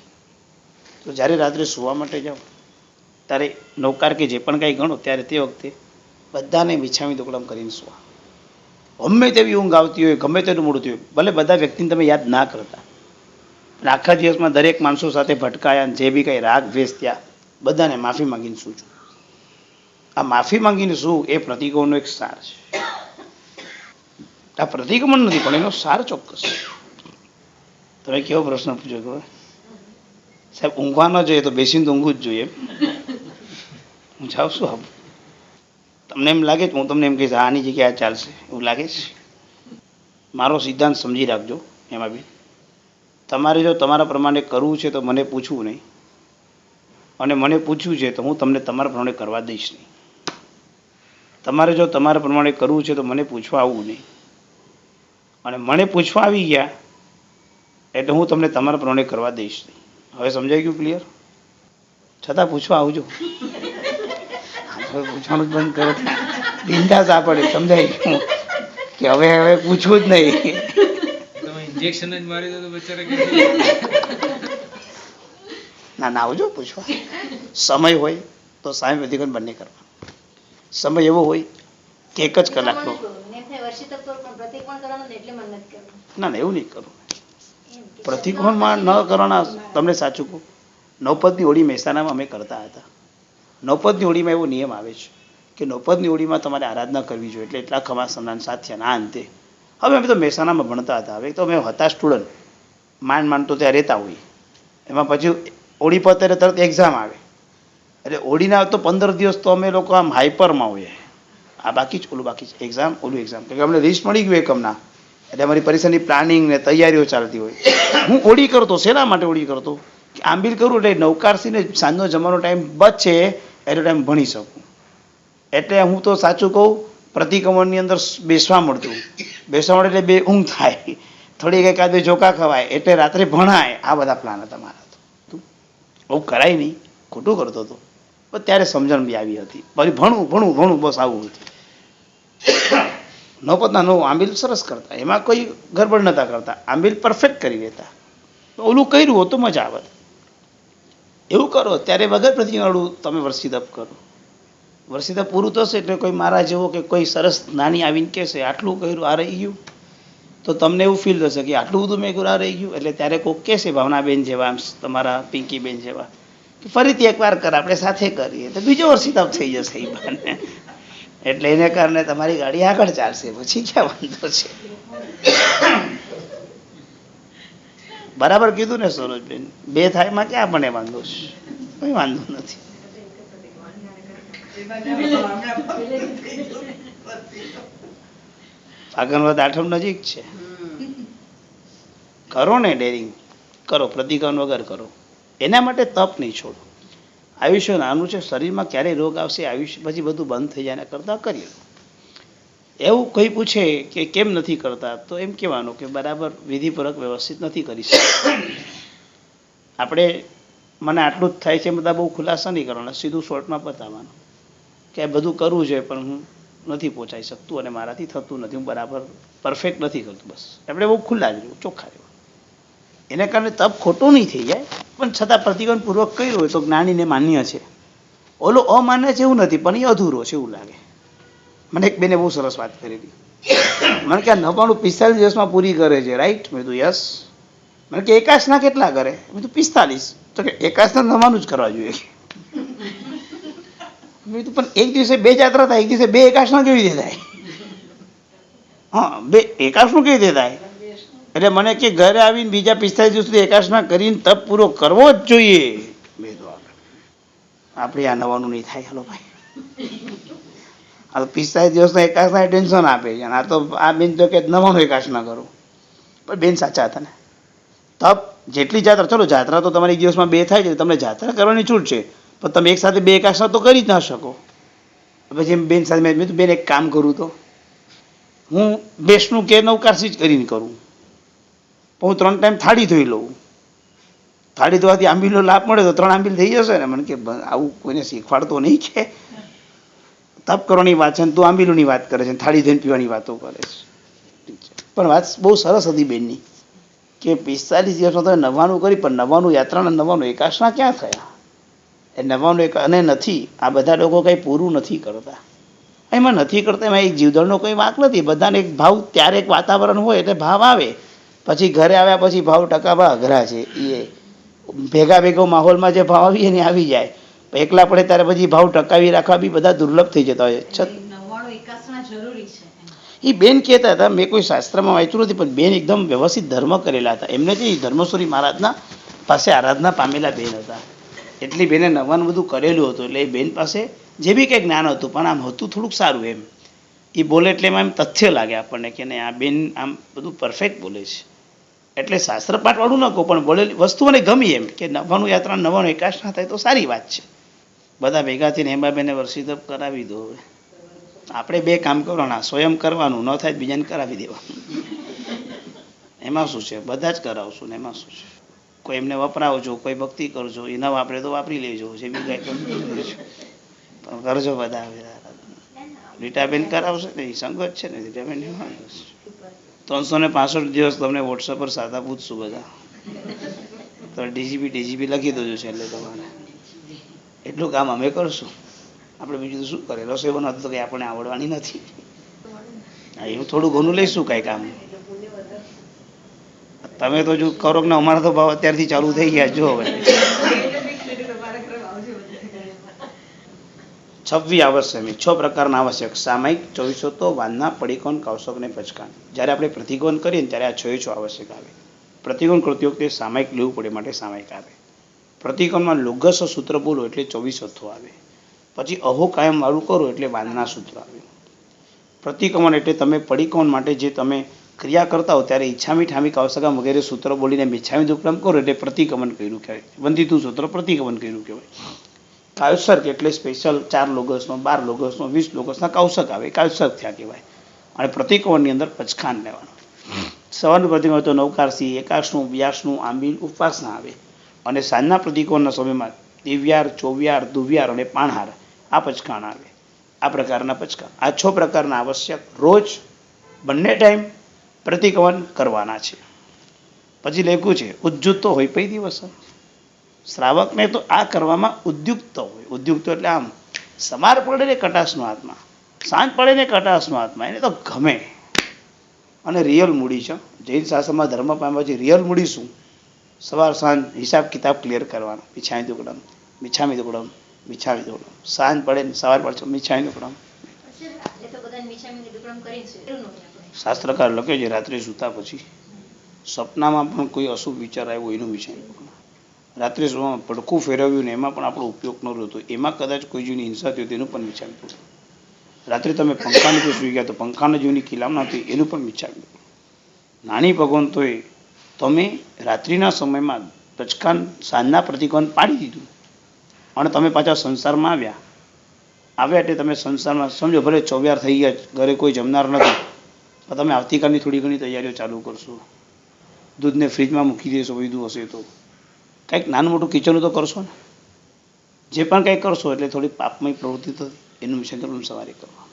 તો જ્યારે રાત્રે સુવા માટે જાઓ ત્યારે નૌકાર કે જે પણ કાંઈ ગણો ત્યારે તે વખતે બધાને બિછાવી દોકડમ કરીને સુવા. ગમે તેવી ઊંઘ આવતી હોય, ગમે તેનું મૂળ થયું હોય, ભલે બધા વ્યક્તિને તમે યાદ ના કરતા, અને આખા દિવસમાં દરેક માણસો સાથે ભટકાયા જે બી કંઈ રાગ દ્વેષ થયા બધાને માફી માંગીને સૂજો. આ માફી માંગીને શું એ પ્રતિકોનો એક સાર છે. આ પ્રતિક્રમણ નથી પણ એનો સાર ચોક્કસ. તમે કેવો પ્રશ્ન પૂછો ખબર સાહેબ? ઊંઘવા ન જોઈએ તો બેસીને તો ઊંઘવું જ જોઈએ. હું જાઉં છું આપ તમને એમ લાગે છે હું તમને એમ કહીશ આની જગ્યાએ ચાલશે એવું લાગે છે? મારો સિદ્ધાંત સમજી રાખજો. એમાં બી તમારે જો તમારા પ્રમાણે કરવું છે તો મને પૂછવું નહીં, અને મને પૂછવું છે તો હું તમને તમારા પ્રમાણે કરવા દઈશ નહીં. તમારે જો તમારા પ્રમાણે કરવું છે તો મને પૂછવા આવવું નહીં, અને મને પૂછવા આવી ગયા એટલે હું તમને તમારા પ્રમાણે કરવા દઈશ નહીં. હવે સમજાઈ ગયું? ક્લિયર? છતાં પૂછવા આવજો. હવે પૂછવાનું જ બંધ કરો, બિંદાસ આપડે સમજાઈ ગયું કે હવે પૂછવું જ નહીં.
ઇન્જેક્શન જ મારી દો તો બચારા કે
ના ના આવજો પૂછવા. સમય હોય તો સામે અધિકરણ બંને કરવા. સમય એવો હોય કે 1 જ કલાકનો. ના ના એવું નહીં કરવું. પ્રતિક્રમણમાં ન કરવાના. તમને સાચું કહું, નવપદની હોળી મહેસાણામાં અમે કરતા હતા. નવપદની હોળીમાં એવો નિયમ આવે છે કે નવપદની હોળીમાં તમારે આરાધના કરવી જોઈએ, એટલે એટલા ખમા સન્માન સાથ્યના અંતે. હવે અમે તો મહેસાણામાં ભણતા હતા. હવે તો અમે હતા સ્ટુડન્ટ, માંડ તો ત્યાં રહેતા હોઈએ. એમાં પછી હોળી પતે તરત એક્ઝામ આવે, એટલે હોળીના તો 15 દિવસ તો અમે લોકો આમ હાઈપરમાં હોઈએ. આ બાકી જ ઓલું બાકી જ એક્ઝામ, ઓલું એક્ઝામ, કે અમને લિસ્ટ મળી ગયું એકમના, એટલે અમારી પરીક્ષાની પ્લાનિંગ ને તૈયારીઓ ચાલતી હોય. હું હોળી કરતો. શેના માટે હોળી કરતો? કે આંબીલ કરું એટલે નવકારસીને સાંજનો જમવાનો ટાઈમ બચે એટલો ટાઈમ ભણી શકું. એટલે હું તો સાચું કહું, પ્રતિક્રમણની અંદર બેસવા મળતું. બેસવા મળે એટલે 2 ઊંઘ થાય, થોડીક એકાદ 2 ચોખા ખવાય, એટલે રાત્રે ભણાય. આ બધા પ્લાન હતા મારા. તો આવું કરાય નહીં, ખોટું કરતો હતો. પણ ત્યારે સમજણ બી આવી હતી. પછી ભણવું બસ આવું હતું. નવપદના 9 આંબીલ સરસ કરતા, એમાં કોઈ ગડબડ નતા કરતા, આંબીલ પરફેક્ટ કરી લેતા. ઓલું કર્યું હોત તો મજા આવત. એવું કરો ત્યારે વગર પ્રતિક્રમણ તમે વર્ષિતપ કરો. વર્ષિતપ પૂરું થશે એટલે કોઈ મારા જેવો કે કોઈ સરસ નાની આવીને કહેશે આટલું કર્યું, આ રહી ગયું, તો તમને એવું ફીલ થશે કે આટલું બધું મેં કર્યું, આ રહી ગયું. એટલે ત્યારે કોઈક કહેશે, ભાવનાબેન જેવા, તમારા પિંકીબેન જેવા, કે ફરીથી એકવાર કર, આપણે સાથે કરીએ, તો બીજો વર્ષિતપ થઈ જશે એ બહાને. એટલે એને કારણે તમારી ગાડી આગળ ચાલશે. પછી ક્યાં વાંધો છે? બરાબર કીધું ને સરોજબેન? 2 થાયમાં ક્યાં મને વાંધો છે? કોઈ વાંધો નથી. ફાગણવદ આઠમ નજીક છે. કરો ને ડેરિંગ કરો, પ્રતિક્રમણ વગર કરો. એના માટે તપ નહીં છોડો. આયુષ્ય નાનું છે, શરીરમાં ક્યારેય રોગ આવશે, આયુષ્ય પછી બધું બંધ થઈ જાય. કરતા કરીએ. એવું કોઈ પૂછે કે કેમ નથી કરતા, તો એમ કહેવાનું કે બરાબર વિધિપૂર્વક વ્યવસ્થિત નથી કરી શકતા. આપણે મને આટલું જ થાય છે બધા બહુ ખુલાસા નહીં કરવાના, સીધું શોર્ટમાં બતાવવાનું કે બધું કરવું છે પણ હું નથી પહોંચાઈ શકતું અને મારાથી થતું નથી, હું બરાબર પરફેક્ટ નથી કરતું. બસ આપણે બહુ ખુલ્લા જ રહેવું, ચોખ્ખા રહેવું. એને કારણે તપ ખોટું નહીં થઈ જાય, પણ છતાં પ્રતિક્રમણપૂર્વક કર્યું હોય તો જ્ઞાનીને માન્ય છે. ઓલો અમાન્ય છે એવું નથી, પણ એ અધૂરો છે એવું લાગે. મને એક બેને બહુ સરસ વાત કરેલી. મને કે 99-45 દિવસમાં પૂરી કરે છે, રાઈટ? મેં કીધું યસ. મને કે એકાશના કેટલા કરે? મેં કીધું 45. તો કે એકાશના 99 જ કરવા જોઈએ. મેં કીધું પણ એક દિવસે 2 જાત્રા થાય, એક દિવસે 2 એકાશના કેવી રીતે થાય? હા, 2 એકાશનું કેવી રીતે થાય? એટલે મને કે ઘરે આવીને બીજા 45 દિવસ સુધી એકાશના કરીને તપ પૂરો કરવો જ જોઈએ. મેં તો આપણે આ 99 નહીં થાય. હાલો ભાઈ, આ તો 45 દિવસના એકાશના ટેન્શન આપે છે. આ તો આ બેન તો કે 99 એકાશના કરો. પણ બેન સાચા હતા ને. તપ જેટલી જાત્રા, ચલો જાત્રા તો તમારી એક દિવસમાં 2 થાય છે, તમને જાત્રા કરવાની છૂટ છે, પણ તમે એક સાથે 2 એકાશના તો કરી જ ના શકો. પછી બેન સાથે મેં બેન એક કામ કરું, તો હું બેસનું કે નવકારસી જ કરીને કરું, પણ હું 3 ટાઈમ થાળી ધોઈ લઉં. થાળી ધોવાથી આંબીલનો લાભ મળે તો 3 આંબીલ થઈ જશે ને. મને કે આવું કોઈને શીખવાડતો નહીં કે તપ કરવાની વાત છે, તું આંબીલોની વાત કરે છે, થાળી ધોઈને પીવાની વાતો કરે છે. પણ વાત બહુ સરસ હતી બેનની કે 45 દિવસમાં તમે 99 કરી, પણ 99 યાત્રાના 99 એકાશના ક્યાં થયા? એ 99 અને નથી. આ બધા લોકો કંઈ પૂરું નથી કરતા. એમાં નથી કરતા, એમાં એક જીવદળનો કોઈ વાંક નથી. બધાને એક ભાવ, ત્યારે એક વાતાવરણ હોય એટલે ભાવ આવે. પછી ઘરે આવ્યા પછી ભાવ ટકાવવા અઘરા છે. એ ભેગો માહોલમાં જે ભાવ આવી એને આવી જાય. એકલા પડે ત્યારે પછી ભાવ ટકાવી રાખવા બી બધા દુર્લભ થઈ જતા હોય. એ બેન કહેતા હતા, મેં કોઈ શાસ્ત્રમાં વાંચ્યું નથી, પણ બેન એકદમ વ્યવસ્થિત ધર્મ કરેલા હતા. એમને જે ધર્મેશ્વરી મહારાજના પાસે આરાધના પામેલા બેન હતા. એટલી બેને 99 બધું કરેલું હતું. એટલે એ બેન પાસે જે બી કંઈ જ્ઞાન હતું, પણ આમ હતું થોડુંક સારું. એમ એ બોલે એટલે એમાં એમ તથ્ય લાગે આપણને કે નહીં, આ બેન આમ બધું પરફેક્ટ બોલે છે. એટલે શાસ્ત્ર પાઠવાળું ન કહું, પણ બોલેલી વસ્તુ મને ગમી એમ કે 99 યાત્રા 99 એકાશ ના થાય તો સારી વાત છે. બધા ભેગા થઈને હેમાબેને વર્ષિતપ કરાવી દો. હવે આપણે 2 કામ કરવાના, સ્વયં કરવાનું, ન થાય બીજાને કરાવી દેવાનું. એમાં શું છે, બધા જ કરાવશું ને એમાં શું છે. કોઈ એમને વપરાવજો, કોઈ ભક્તિ કરજો, એ ન વાપરે તો વાપરી લેજો, જે બી કાંઈ પણ કરજો બધા. રીટાબેન કરાવશે ને, એ સંગત છે ને રીટાબેન. 365 દિવસ તમને વોટ્સઅપ પર સાદા પૂછશું બધા, તો ડીજીપી લખી દેજો છે. એટલે તમારે એટલું કામ અમે કરશું. આપણે બીજું તો શું કરે, રસોઈ બનાવતો તો કંઈ આપણને આવડવાની નથી. એવું થોડું ઘણું લઈશું કાંઈ કામ. તમે તો જો કરો ને, અમારા તો ભાવ અત્યારથી ચાલુ થઈ ગયા. જો હવે 26 આવશ્યક, 6 પ્રકારના આવશ્યક: સામાયિક, 24 વાનના, પડીકોન, કૌશક ને પચકાન. જ્યારે આપણે પ્રતિકોન કરીએ ને ત્યારે આ 6 આવશ્યક આવે. પ્રતિકોન કરતી વખતે સામાયિક લેવું પડે, માટે સામાયિક આવે. પ્રતિકોનમાં લોગસ સૂત્ર બોલો એટલે 24 આવે. પછી અહો કાયમ વાળું કરો એટલે વાનના સૂત્ર આવે. પ્રતિક્રમણ એટલે તમે પડીકોન માટે જે તમે ક્રિયા કરતા હો ત્યારે ઈચ્છામી ઠામી કૌશકા વગેરે સૂત્ર બોલીને મિચ્છામી દુક્કડમ કરો એટલે પ્રતિક્રમણ કર્યું કહેવાય. વંદિતું સૂત્ર પ્રતિક્રમણ કર્યું કહેવાય. કાયુસર્ક એટલે સ્પેશિયલ 4 લોગસનો, 12 લોગસનો, 20 લોગસના કૌશક આવે, કાયુસર્ક થયા કહેવાય. અને પ્રતિક્રમણની અંદર પચખાન લેવાનું. સવારનું પ્રતિક્રમણ તો નવકારસી, એકાશનું, વ્યાસનું, આંબીલ, ઉપવાસના આવે. અને સાંજના પ્રતિક્રમણના સમયમાં દિવ્યાર, ચોવ્યાર, દુવ્યાર અને પાણહાર આ પચખાણ આવે. આ પ્રકારના પચખાણ, આ 6 પ્રકારના આવશ્યક રોજ બંને ટાઈમ પ્રતિક્રમણ કરવાના છે. પછી લેખું છે ઉદ્યુક્ત હોય પૈ દિવસ. શ્રાવકને તો આ કરવામાં ઉદ્યુક્ત હોય. ઉદ્યુક્ત એટલે આમ સમાર પડે ને કટાશનો આત્મા, સાંજ પડે ને કટાશનો આત્મા, એને તો ગમે. અને રિયલ મૂડી છે. જૈન શાસ્ત્રમાં ધર્મ પામ્યા પછી રિયલ મૂડી શું? સવાર સાંજ હિસાબ કિતાબ ક્લિયર કરવાનો. મિચ્છામી દુક્કડમ, મિચ્છામી દુક્કડમ, મિચ્છામી દુક્કડમ. સાંજ પડે ને સવાર પડે મિચ્છામી દુક્કડમ. શાસ્ત્રકાર લખે છે રાત્રે સૂતા પછી સપનામાં પણ કોઈ અશુભ વિચાર આવ્યો એનું મિચ્છામી દુક્કડમ. રાત્રે સુવામાં પડખું ફેરવ્યું ને એમાં પણ આપણો ઉપયોગ ન રહ્યો તો એમાં કદાચ કોઈ જીવની હિંસા થયો તેનું પણ મિચ્છામી દુક્કડમ. રાત્રે તમે પંખા નીચે સૂઈ ગયા તો પંખાના જીવની કિલામના થઈ એનું પણ મિચ્છામી દુક્કડમ. નાની ભગવંતોએ તમે રાત્રિના સમયમાં પચખાન સાંજના પ્રતિકોન પાડી દીધું અને તમે પાછા સંસારમાં આવ્યા એટલે તમે સંસારમાં સમજો ભલે 24 થઈ ગયા, ઘરે કોઈ જમનાર નથી, તો તમે આવતીકાલની થોડી ઘણી તૈયારીઓ ચાલુ કરશો. દૂધને ફ્રીજમાં મૂકી દેશો, વિધું હશે તો કંઈક નાનું મોટું કિચનનું તો કરશો ને. જે પણ કંઈક કરશો એટલે થોડી પાપમય પ્રવૃત્તિ થતી, એનું મિશન સવારે કરવાનું.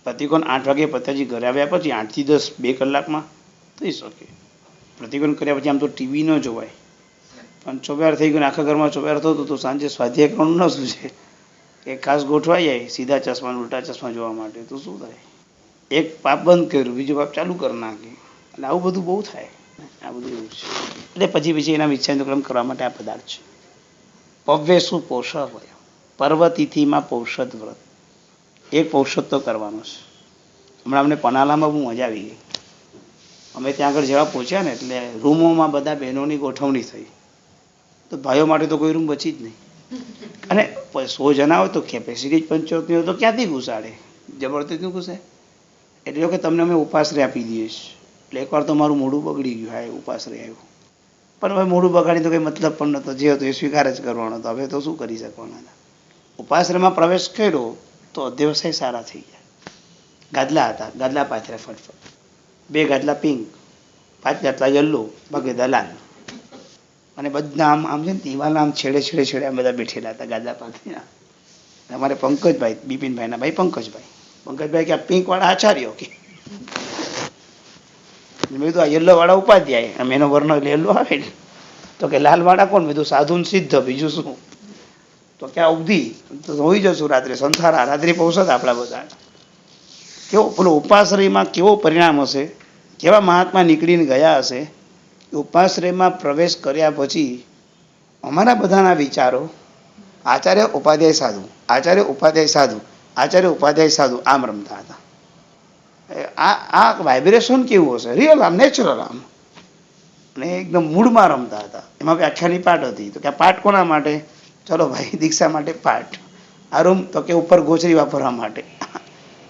પ્રતિકોન 8 વાગે પત્યાજી ઘરે આવ્યા પછી 8 થી 10 2 કલાકમાં થઈ શકે. પ્રતિકોન કર્યા પછી આમ તો ટીવી ન જોવાય, પણ 24 થઈ ગયું આખા ઘરમાં 24 થતું તો સાંજે સ્વાધ્યાય કરવાનું ન શું છે કે ખાસ ગોઠવાઈ જાય સીધા ચશ્મા ઉલટા ચશ્મા જોવા માટે, તો શું થાય? એક પાપ બંધ કર્યું, બીજું પાપ ચાલુ કરી નાખે. એટલે આવું બધું બહુ થાય. આ બધું એવું છે. એટલે પછી એના મિચ્છામી દુક્કડમ કરવા માટે આ પદાર્થ છે. પવ્ય શું પૌષ હોય, પર્વતિથિમાં પૌષદ વ્રત. એક પૌષદ તો કરવાનો છે. હમણાં અમને પનાલામાં બહુ મજા આવી ગઈ. અમે ત્યાં આગળ જેવા પહોંચ્યા ને એટલે રૂમોમાં બધા બહેનોની ગોઠવણી થઈ, તો ભાઈઓ માટે તો કોઈ રૂમ બચી જ નહીં. અને 100 જણા હોય તો કેપેસિટી 75 હોય તો ક્યાંથી ઘુસાડે? જબરદસ્તી ઘૂસે. એટલે કે તમને અમે ઉપાશ્રય આપી દઈએ છીએ. એટલે એકવાર તો મારું મોઢું બગડી ગયું, હા ઉપાશ્રય આવ્યું. પણ હવે મોઢું બગાડી તો કંઈ મતલબ પણ નહોતો, જે હતો એ સ્વીકાર જ કરવાનો હતો. હવે તો શું કરી શકવાના હતા? ઉપાશ્રયમાં પ્રવેશ કર્યો તો અધ્યવસાય સારા થઈ ગયા. ગાદલા હતા, ગાદલા પાથર્યા ફટફટ. 2 ગાદલા પિંક, 5 ગાદલા યલો, બાકી લાલ. અને બધા આમ છે ને દિવાલના આમ છેડે આમ બધા બેઠેલા હતા ગાદલા પાથરીને. અમારે પંકજભાઈ, બિપિનભાઈના ભાઈ પંકજભાઈ કે આ પિંક વાળા આચાર્યો કે. મેં કીધું આ યલો વાળા ઉપાધ્યાય, આમ એનો વર્ણ એટલે યલો આવે. તો કે લાલ વાળા કોણ? મેં કીધું સાધુન સિદ્ધ, બીજું શું? તો કે આ ઉપધી તો હોઈ જશું રાત્રે સંથારા, રાત્રિ પૌષદ આપણા બધા. કેવો પેલો ઉપાશ્રયમાં કેવો પરિણામ હશે, કેવા મહાત્મા નીકળીને ગયા હશે. ઉપાશ્રયમાં પ્રવેશ કર્યા પછી અમારા બધાના વિચારો આચાર્ય ઉપાધ્યાય સાધુ, આચાર્ય ઉપાધ્યાય સાધુ, આચાર્ય ઉપાધ્યાય સાધુ આમ રમતા હતા. આ વાઇબ્રેશન કેવું હશે? રિયલ, આમ નેચરલ, આમ અને એકદમ મૂળમાં રમતા હતા. એમાં વ્યાખ્યાની પાઠ હતી, તો કે આ પાઠ કોના માટે? ચલો ભાઈ દીક્ષા માટે પાઠ. આ રૂમ તો કે ઉપર ગોચરી વાપરવા માટે.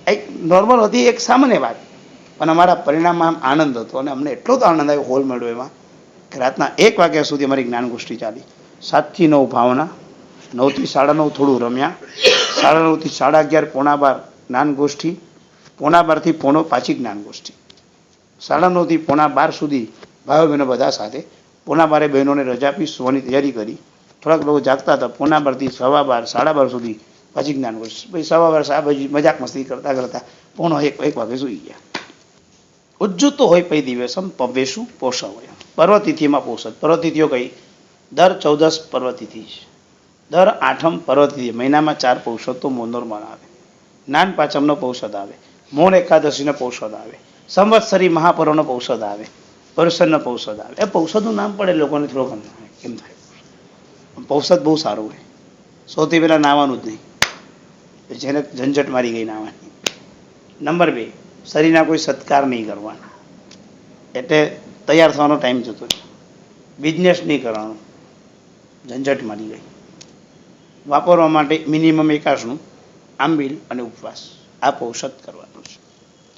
એક નોર્મલ હતી, એક સામાન્ય વાત. પણ અમારા પરિણામમાં આનંદ હતો અને અમને એટલો તો આનંદ આવ્યો હોલ મળ્યો એમાં કે રાતના 1 વાગ્યા સુધી અમારી જ્ઞાન ગોષ્ઠી ચાલી. 7 થી 9 ભાવના, 9 થી 9:30 થોડું રમ્યા, 9:30 થી 11:30 પોણા 12 જ્ઞાન ગોષ્ઠી, પોણા 12 થી પોણો પાછી જ્ઞાન ગોષ્ઠી, 9:30 થી પોણા 12 સુધી ભાઈઓ બહેનો બધા સાથે. પોણા 12 બહેનોને રજા આપી સુવાની તૈયારી કરી. થોડાક લોકો જાગતા હતા. પોણા 12 થી 12:15 12:30 સુધી પાછી જ્ઞાન ગોષ્ઠી. પછી 12:15 આ બાજુ મજાક મસ્તી કરતા કરતા પોણો 1 વાગે સુઈ ગયા. ઉજ્જુતો હોય પૈ દિવસમ પવ્વેશુ પોષવય. પર્વતિથિમાં પોષદ. પર્વતિથિઓ કઈ? દર 14 પર્વતિથિ છે, દર 8મ પર્વતિથિ. મહિનામાં 4 પૌષદ તો મોનોરમાં આવે. જ્ઞાન પાંચમનો પૌષદ આવે, મોન એકાદશીનો પૌષદ આવે, સંવત્સરી મહાપર્વનો પૌષદ આવે, પરુષણનો પૌષદ આવે. એ પૌષદનું નામ પડે લોકોને થોડો કેમ થાય? પૌષદ બહુ સારું હોય. સૌથી પહેલાં નાવાનું જ નહીં, જેને ઝંઝટ મારી ગઈ નાવાની. નંબર 2, શરીરના કોઈ સત્કાર નહીં કરવાના, એટલે તૈયાર થવાનો ટાઈમ જતો રહે. બિઝનેસ નહીં કરવાનો, ઝંઝટ મારી ગઈ. વાપરવા માટે મિનિમમ 1 આસનું, આંબીલ અને ઉપવાસ, આ પૌષદ કરવાનું છે.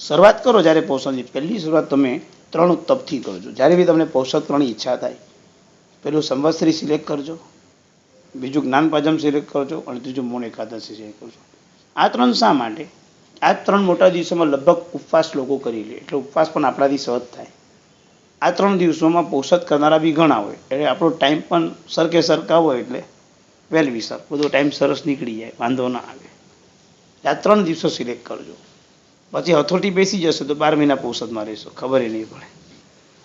શરૂઆત કરો જ્યારે પૌષદની પહેલી શરૂઆત તમે 3 તપથી કરજો. જ્યારે બી તમને પૌષદ કરવાની ઈચ્છા થાય, પેલું સંવત્સરી સિલેક્ટ કરજો, બીજું જ્ઞાન પાંચમ સિલેક્ટ કરજો અને ત્રીજું મૌન એકાદશી સિલેક્ટ કરજો. આ 3 શા માટે? આ 3 મોટા દિવસોમાં લગભગ ઉપવાસ લોકો કરી લે, એટલે ઉપવાસ પણ આપણાથી સહજ થાય. આ 3 દિવસોમાં પૌષદ કરનારા બી ઘણા હોય, એટલે આપણો ટાઈમ પણ સરખા હોય, એટલે વેલ વિસર બધો ટાઈમ સરસ નીકળી જાય, વાંધો ના આવે. આ 3 દિવસો સિલેક્ટ કરજો. પછી હથોટી બેસી જશે તો 12 મહિના પૌષદમાં રહેશો, ખબર નહીં પડે.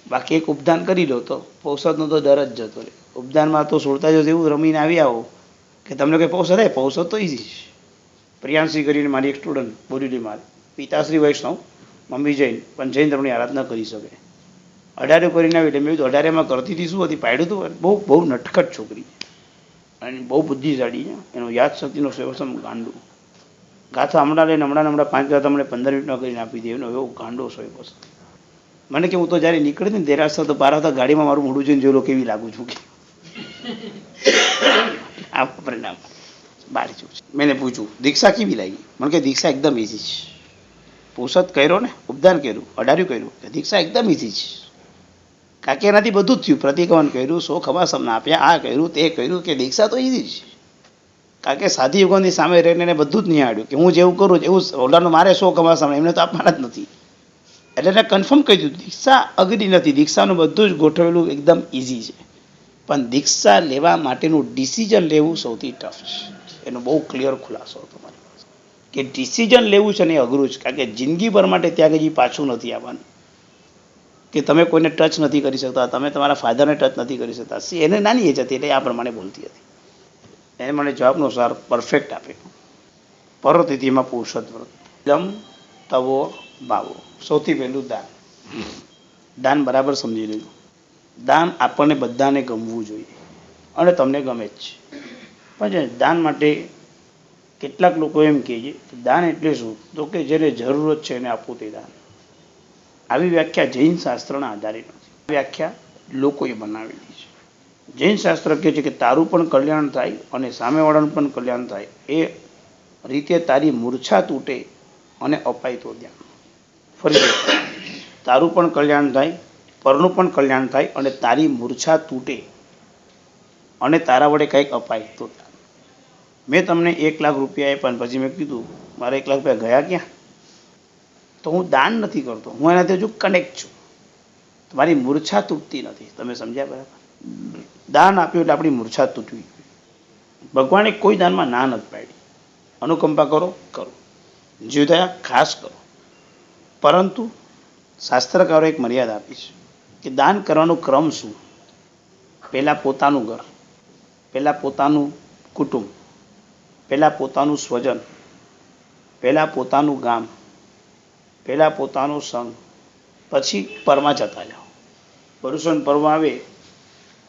બાકી એક ઉપદાન કરી લો તો પૌષદનો તો દર જ જતો રહે. ઉપદાનમાં તો સુરતા જો એવું રમીને આવી આવો કે તમને કંઈ પૌષદ હે? પૌષદ તો ઇઝી છે. પ્રિયાંશી કરીને મારી એક સ્ટુડન્ટ બોલી મારે, પિતાશ્રી વૈષ્ણવ, મમ્મી જૈન, પણ જૈન ધર્મની આરાધના કરી શકે. 18 કરીને આવી એટલે મેં કીધું 18માં કરતી હતી શું હતી? પાડ્યું હતું. બહુ નટખટ છોકરી અને બહુ બુદ્ધિશાળી છે. એનો યાદશક્તિનો સેવસમ ગાંડું. ગાથા હમણાં લઈને હમણાં 5 ગાથા મને 15 મિનિટમાં કરીને આપી દે. એનો એવો ગાંડો સોય બસ. મને કે હું તો જ્યારે નીકળી હતી ને દેરાસર તો 12 ગાડીમાં મારું મોઢું જોઈને જોયેલો કેવી લાગુ છું કે આ પરિણામ બાર છું. મેં પૂછ્યું દીક્ષા કેવી લાગી? મને કે દીક્ષા એકદમ ઇઝી છે. પૌષદ કર્યો ને, ઉપદાન કર્યું, 18 કર્યું, કે દીક્ષા એકદમ ઇઝી છે. કારણ કે એનાથી બધું જ થયું. પ્રતિક્રમણ કર્યું, 100 ખવાસમના આપ્યા, આ કર્યું, તે કર્યું, કે દીક્ષા તો ઇઝી છે. કારણ કે સાધી યુગોની સામે રહીને એને બધું જ નિહાળ્યું કે હું જેવું કરું એવું ઓલાનું મારે 100 ખવાસમના, એમને તો આપવાના જ નથી. એટલે એને કન્ફર્મ કહી દીધું દીક્ષા અઘરી નથી. દીક્ષાનું બધું જ ગોઠવેલું એકદમ ઇઝી છે. પણ દીક્ષા લેવા માટેનું ડિસિઝન લેવું સૌથી ટફ છે. એનો બહુ ક્લિયર ખુલાસો હતો મારી પાસે કે ડિસિઝન લેવું છે ને એ અઘરું છે. કારણ કે જિંદગીભર માટે ત્યાં હજી પાછું નથી આવવાનું. કે તમે કોઈને ટચ નથી કરી શકતા, તમે તમારા ફાધરને ટચ નથી કરી શકતા. એને નાની એજ હતી એટલે આ પ્રમાણે બોલતી હતી. એને મને જવાબનો સાર પરફેક્ટ આપ્યો. પર્વતિથિમાં પૌષદ વ્રત, જમ તવો ભાવો. સૌથી પહેલું દાન. દાન બરાબર સમજી લેજો. દાન આપણને બધાને ગમવું જોઈએ અને તમને ગમે જ છે. પણ દાન માટે કેટલાક લોકો એમ કહે છે દાન એટલે શું? તો કે જેને જરૂરત છે એને આપવું તે દાન. આવી વ્યાખ્યા જૈન શાસ્ત્રના આધારે નથી. વ્યાખ્યા લોકોએ બનાવેલી છે. જૈન શાસ્ત્ર કહે છે કે તારું પણ કલ્યાણ થાય અને સામેવાળાનું પણ કલ્યાણ થાય એ રીતે તારી મૂર્છા તૂટે અને અપાય તો ધ્યાન. ફરી તારું પણ કલ્યાણ થાય, પરનું પણ કલ્યાણ થાય અને તારી મૂર્છા તૂટે અને તારા વડે કંઈક અપાય તો ધ્યાન. મેં તમને 1 લાખ રૂપિયા આપ્યા અને પછી મેં કીધું મારા 1 લાખ રૂપિયા ગયા ક્યાં? તો હું દાન નથી કરતો, હું એનાથી હજુ કનેક્ટ છું. મારી મૂર્છા તૂટતી નથી. તમે સમજ્યા બરાબર? દાન આપ્યું એટલે આપણી મૂર્છા તૂટવી. ભગવાને કોઈ દાનમાં ના નથી પાડી. અનુકંપા કરો, કરો. જીવદયા ખાસ કરો. પરંતુ શાસ્ત્રકારો એક મર્યાદા આપી છે કે દાન કરવાનો ક્રમ શું? પહેલાં પોતાનું ઘર, પહેલાં પોતાનું કુટુંબ, પહેલાં પોતાનું સ્વજન, પહેલાં પોતાનું ગામ, પહેલાં પોતાનો સંઘ, પછી પરમાં જતા જાઓ. પરુષણ પર્વ આવે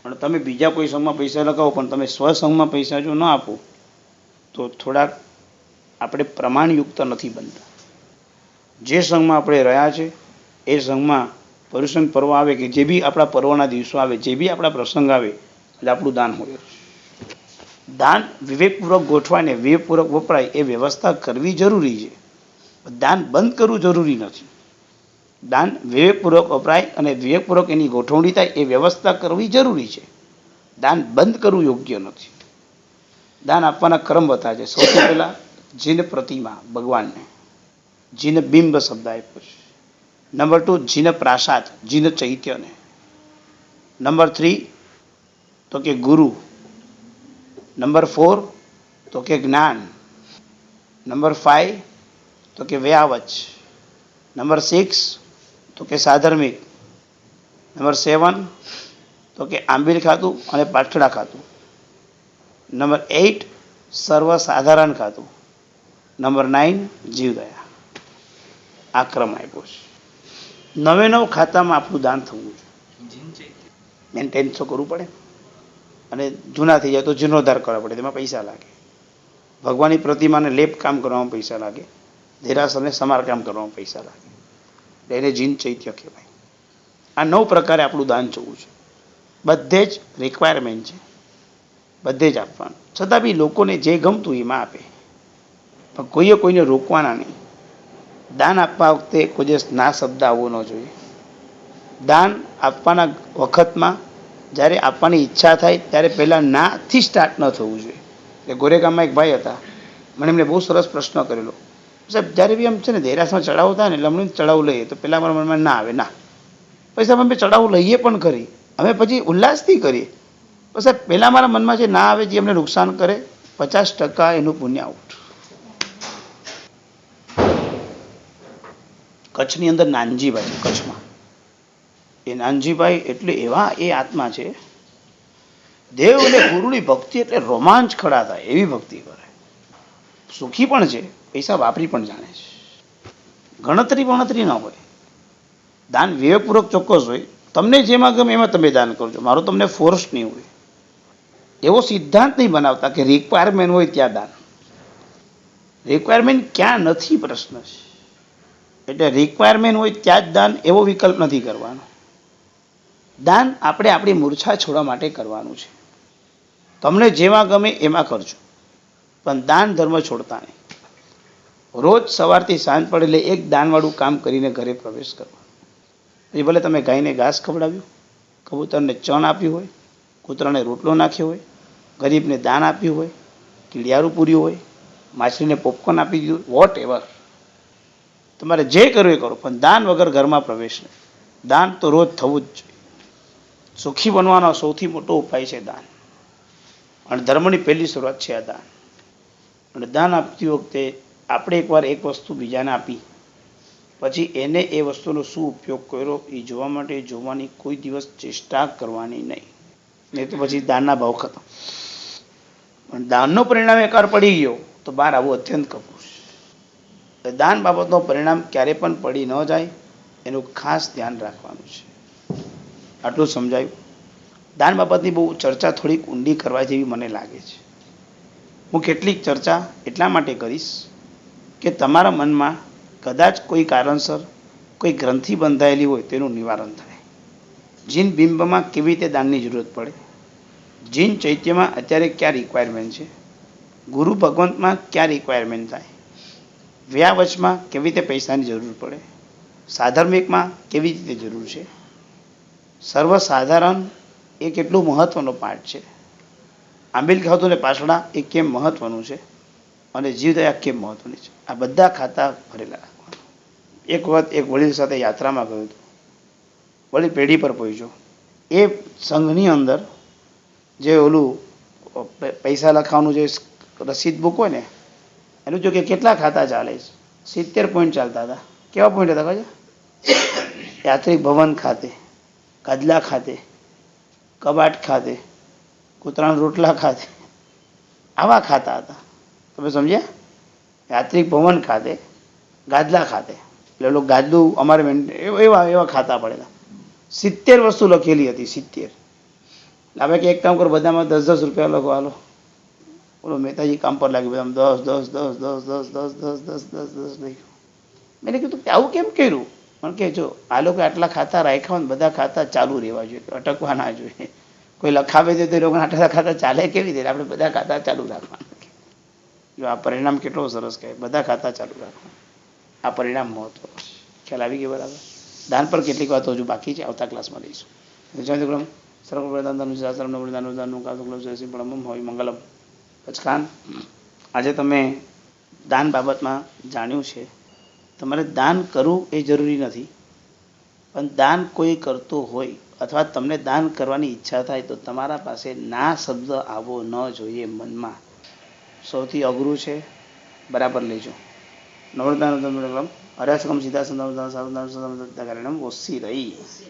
અને તમે બીજા કોઈ સંઘમાં પૈસા લગાવો પણ તમે સ્વસંઘમાં પૈસા જો ન આપો તો થોડાક આપણે પ્રમાણયુક્ત નથી બનતા. જે સંઘમાં આપણે રહ્યા છે એ સંઘમાં પરુષણ પર્વ આવે કે જે બી આપણા પર્વના દિવસો આવે, જે બી આપણા પ્રસંગ આવે એટલે આપણું દાન હોય. દાન વિવેકપૂર્વક ગોઠવાય ને વિવેકપૂર્વક વપરાય એ વ્યવસ્થા કરવી જરૂરી છે. દાન બંધ કરવું જરૂરી નથી. દાન વિવેકપૂર્વક વપરાય અને વિવેકપૂર્વક એની ગોઠવણી થાય એ વ્યવસ્થા કરવી જરૂરી છે. દાન બંધ કરવું યોગ્ય નથી. દાન આપવાના ક્રમ બતાવે છે. સૌથી પહેલાં જીન પ્રતિમા ભગવાનને, જીન બિંબ શબ્દ આપ્યો છે. નંબર 2 જીન પ્રાસાદ, જીન ચૈત્યને. નંબર 3 તો કે ગુરુ. નંબર 4 તો કે જ્ઞાન. નંબર 5 તો કે વ્યાવચ. નંબર 6 તો કે સાધર્મિક. નંબર 7 તો કે આંબીલ ખાતું અને પાઠડા ખાતું. નંબર 8 સર્વસાધારણ ખાતું. નંબર 9 જીવદયા. આ ક્રમ આપ્યો છે. 9 ખાતામાં આપણું દાન થવું જોઈએ. મેન્ટેન તો કરવું પડે, અને જૂના થઈ જાય તો જીર્ણોદ્ધાર કરવા પડે, તેમાં પૈસા લાગે. ભગવાનની પ્રતિમાને લેપ કામ કરવામાં પૈસા લાગે, દેરાસરને સમારકામ કરવામાં પૈસા લાગે. એને જીન ચૈત્ય કહેવાય. આ 9 પ્રકારે આપણું દાન જવું છે. બધે જ રિક્વાયરમેન્ટ છે, બધે જ આપવાનું. છતાં બી લોકોને જે ગમતું એમાં આપે, પણ કોઈએ કોઈને રોકવાના નહીં. દાન આપવા વખતે કોઈ દિવસ ના શબ્દ આવવો ન જોઈએ. દાન આપવાના વખતમાં જ્યારે આપવાની ઈચ્છા થાય ત્યારે પહેલાં નાથી સ્ટાર્ટ ન થવું જોઈએ. એટલે ગોરેગામમાં એક ભાઈ હતા, મને એમને બહુ સરસ પ્રશ્ન કરેલો, સાહેબ જ્યારે બી આમ છે ને દેરાસમાં ચડાવો થાય ને એટલે અમને ચડાવું લઈએ તો પહેલાં મારા મનમાં ના આવે, ના પૈસા અમે ચડાવું લઈએ પણ ખરી, અમે પછી ઉલ્લાસથી કરીએ, પણ સાહેબ પહેલાં મારા મનમાં જે ના આવે, જે અમને નુકસાન કરે, 50% એનું પુણ્ય આઉટ. કચ્છની અંદર નાનજીભાઈ, કચ્છમાં એ નાનજીભાઈ એટલે એવા એ આત્મા છે, દેવ અને ગુરુની ભક્તિ એટલે રોમાંચ ખડા થાય એવી ભક્તિ કરે. સુખી પણ છે, પૈસા વાપરી પણ જાણે છે. ગણતરી ન હોય. દાન વિવેકપૂર્વક ચોક્કસ હોય. તમને જેમાં ગમે એમાં તમે દાન કરજો, મારો તમને ફોર્સ નહીં હોય. એવો સિદ્ધાંત નહીં બનાવતા કે રિક્વાયરમેન્ટ હોય ત્યાં દાન. રિક્વાયરમેન્ટ ક્યાં નથી પ્રશ્ન છે. એટલે રિક્વાયરમેન્ટ હોય ત્યાં જ દાન, એવો વિકલ્પ નથી કરવાનો. દાન આપણે આપણી મૂર્છા છોડવા માટે કરવાનું છે. તમને જેમાં ગમે એમાં કરજો, પણ દાન ધર્મ છોડતા નહીં. રોજ સવારથી સાંજ પડે એટલે એક દાનવાળું કામ કરીને ઘરે પ્રવેશ કરવાનો. પછી ભલે તમે ગાયને ઘાસ ખવડાવ્યું, કબૂતરને ચણ આપ્યું હોય, કૂતરાને રોટલો નાખ્યો હોય, ગરીબને દાન આપ્યું હોય, કીડિયારું પૂર્યું હોય, માછલીને પોપકોર્ન આપી દીધું, વોટ એવર, તમારે જે કરવું એ કરો, પણ દાન વગર ઘરમાં પ્રવેશ નહીં. દાન તો રોજ થવું જ જોઈએ. સુખી બનવાનો સૌથી મોટો ઉપાય છે દાન, અને ધર્મની પહેલી શરૂઆત છે આ દાન. અને દાન આપતી વખતે આપણે એકવાર એક વસ્તુ બીજાને આપી, પછી એને એ વસ્તુનો શું ઉપયોગ કર્યો એ જોવા માટે જોવાની કોઈ દિવસ ચેષ્ટા કરવાની નહીં તો પછી દાનના ભાવ ખતમ. પણ દાનનો પરિણામ એકવાર પડી ગયો તો બહાર આવવું અત્યંત કપરું છે. દાન બાબતનો પરિણામ ક્યારે પણ પડી ન જાય એનું ખાસ ધ્યાન રાખવાનું છે. આટલું સમજાયું. દાન બાબતની બહુ ચર્ચા થોડીક ઊંડી કરવા જેવી મને લાગે છે. હું કેટલીક ચર્ચા એટલા માટે કરીશ કે તમારા મનમાં કદાચ કોઈ કારણસર કોઈ ગ્રંથિ બંધાયેલી હોય તેનું નિવારણ થાય. જીન બિંબમાં કેવી રીતે દાનની જરૂરત પડે, જીન ચૈત્યમાં અત્યારે ક્યાં રિક્વાયરમેન્ટ છે, ગુરુ ભગવંતમાં ક્યાં રિક્વાયરમેન્ટ થાય, વ્યાવચમાં કેવી રીતે પૈસાની જરૂર પડે, સાધર્મિકમાં કેવી રીતે જરૂર છે, સર્વસાધારણ એ કેટલું મહત્વનો પાઠ છે, આંબીલ ખાતું ને પાછડા એ કેમ મહત્વનું છે, અને જીવદયા કેમ મહત્વની છે. આ બધા ખાતા ભરેલા રાખવાના. એક વખત એક વડીલ સાથે યાત્રામાં ગયો હતો. વડીલ પેઢી પર પહોંચ્યો. એ સંઘની અંદર જે ઓલું પૈસા લખવાનું જે રસીદ બુક હોય ને, એનું જો કે કેટલા ખાતા ચાલે છે, 70 પોઈન્ટ ચાલતા હતા. કેવા પોઈન્ટ હતા ખબર? યાત્રિક ભવન ખાતે, ગાદલા ખાતે, કબાટ ખાતે, કૂતરાના રોટલા ખાતે, આવા ખાતા હતા. તમે સમજ્યા? યાત્રિક ભવન ખાતે, ગાદલા ખાતે, એટલે લોકો ગાદલું અમારે એવા ખાતા પડેલા. 70 વસ્તુ લખેલી હતી. 70. આપણે કે એક કામ કરો, બધામાં 10-10 રૂપિયા લખો, હાલો. બોલો મહેતાજી કામ પર લાગી, બધા 10 લખ્યું. મેં કીધું કે આવું કેમ કર્યું? પણ કે જો આ લોકો આટલા ખાતા રાખ્યા હોય ને, બધા ખાતા ચાલુ રહેવા જોઈએ, અટકવા ના જોઈએ. કોઈ લખાવે છે તો એ લોકોના આટલા ખાતા ચાલે કેવી રીતે? આપણે બધા ખાતા ચાલુ રાખવાના. જો આ પરિણામ કેટલો સરસ કહે, બધા ખાતા ચાલુ રાખવાના. આ પરિણામ મહત્વ. ખ્યાલ આવી ગયો બરાબર? દાન પર કેટલીક વાતો હજુ બાકી છે, આવતા ક્લાસમાં લઈશું. જય શુક્રમ સર્વપ્રદાન હોય મંગલમ. પચખાન, આજે તમે દાન બાબતમાં જાણ્યું છે. તમારે દાન કરવું એ જરૂરી નથી, પણ દાન કોઈ કરતો હોય અથવા તમને દાન કરવાની ઈચ્છા થાય તો તમારા પાસે ના શબ્દ આવવો ન જોઈએ મનમાં. સૌથી અઘરું છે, બરાબર લેજો. નવરદાન અર્યાસકમ સીધા સંધાન ઓછી રહી.